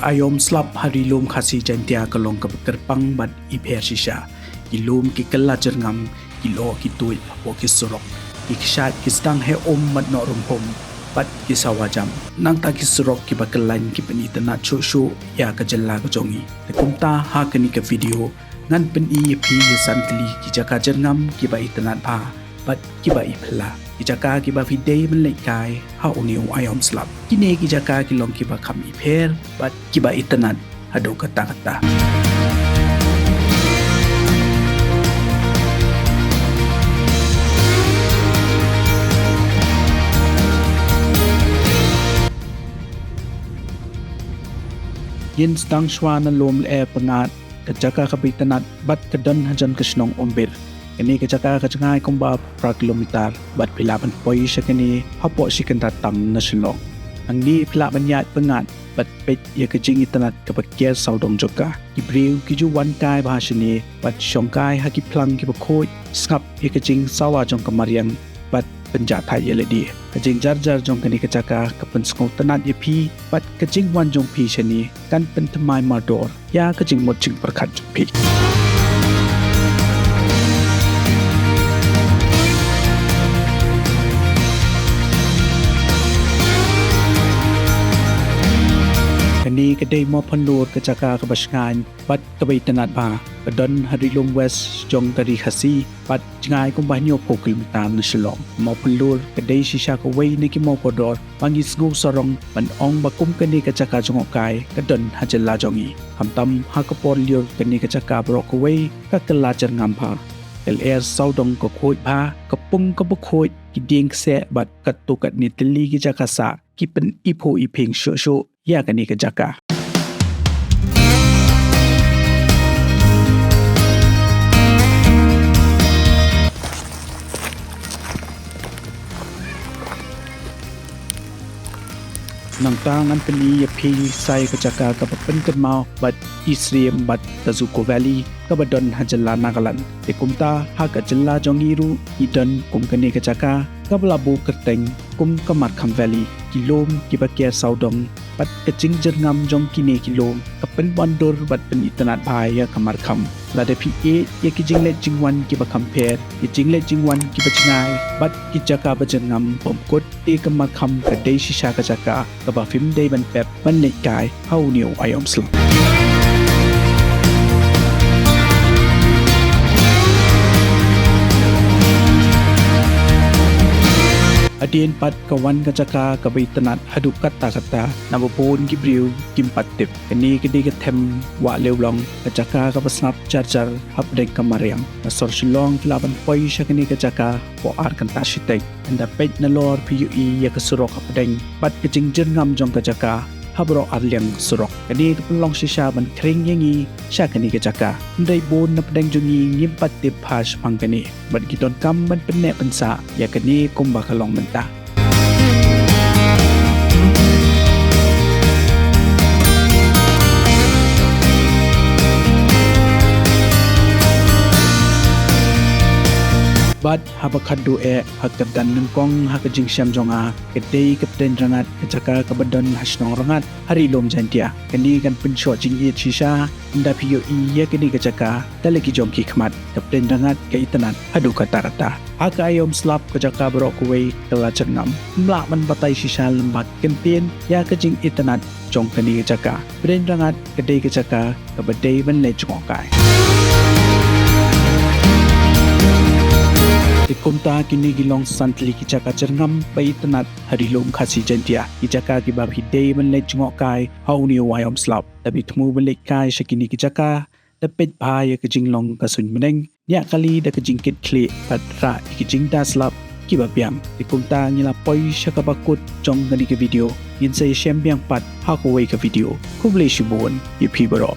ayom slap hari lum khasi jantia kalong ka kerpang bad iper shisha ilum ki kala jerngam ilo ki tui o ki surok ikshat ki stang he mat no rum pom pat ki sawajam nang ta ki surok ki bakalan ki penita na chu ya ka jalla ka jongi te kumta ha kani ka video ngan pen I pi ki santli ki jaka jerngam ki ba itanat pa pat ki ba ipla ki jaka ki ba video man kai ha uniu ayom slap kine ki jaka ki long ki ba kham iper pat ki ba itanat hado kata yin stang shwana lom le pangat kajaka kapitanat bat kadan hajan kasnong ombir kini kajaka kajangai komba pra kilometer bat pilaban poi sakani hapo sikandat tam nasional ang ni pilaban yat pangat bat pet ya kajing itanat kapakya saudong joka ibriu kiju wan kai bahasani bat shongkai haki plang ki bakoi skap ya kajing sawa jong kamarian bat penjat thai yeledi kajing jar jong kani kajaka kapan skong tanat ya pi bat kajing wan jong pi shani kan pentamai mador ya kajing moching perkhat jong pi kani kadai mo panlur kajaka kabasngan bat kabai tanat ba kadon harilum west jong dari khasi pat ngai kum banyo pokil mitam na shalom mo panlur kadai shisha ko wei ne ki mo podor mangis ngu sarong ban ong bakum kani kajaka jong kai kadon hajalla jongi hamtam hakapor liur kani kajaka bro ko wei kakala jerngam pha LR saudong ko khoi pha kapung ko khoi ki ding se bat katukat ni tili ki jakasa ki pen ipo ipeng sho ya kani kajaka nang tangan peni ya pi sai kajaka ka pen kan mau bat Israel bat Tazuko Valley ka badon hajalla nagalan te kumta ha ka jalla jongiru idan kum kani kajaka ka blabu kerteng kum kamar kham valley kilom kibakya saudong pat kajing jerngam jong kine kilom ka pen bandor bat pen itanat bhaya kamar kham la de pi e ye kijing le jingwan kibakam per kijing le jingwan kibachngai bat kijaka bajengam pomkot e kamar kham ka dei shisha kajaka ka ba phim dei ban pep ban le kai hau niu ayom slu adien pat kawan kajaka kabai tanat haduk kata nabopon gibriu kimpatip kani kedi kethem wa lewlong kajaka kapasnap jar hapdek kamariang nasor shilong filaban poi shakani kajaka po ar kanta shitek anda pej nalor pui ya kasurok hapdeng pat kajing jerngam jong kajaka habro arliang surok kani kapulong shisha ban kring yangi shakani kajaka ndai bon napdeng jongi ngimpatip hash pangkani bat giton kam ban penne pensa ya kani kumba kalong menta bat habakadu hakadan nungkong hakajing syam jonga kedai kapten rangat kajaka kabadon hasnong rangat hari lom jantia kani kan penshot jing ye shisha nda piyo iya kani kajaka taleki jongki khmat kapten rangat ke itanat hadu kata haka ayom slap kajaka bro kuwei kala chernam mla man batai shisha lembat kentien ya kajing itanat jong kani kajaka kapten rangat kedai kajaka kabadai ban le jongai kumta kini gilong santli kijaka jerngam bai tanat harilom khasi jantia kijaka ki bab hidei ban le chungokai hauni wayom slap tabi thmu ban le kai shakini kijaka tapet bhaya kijinglong kasun meneng nya kali da kijingkit kle patra kijing da slap kibabiam kumta ngila poi shakabakut jong gani ke video yin sai shem biang pat hakowei ka video kuble shibon yupi baro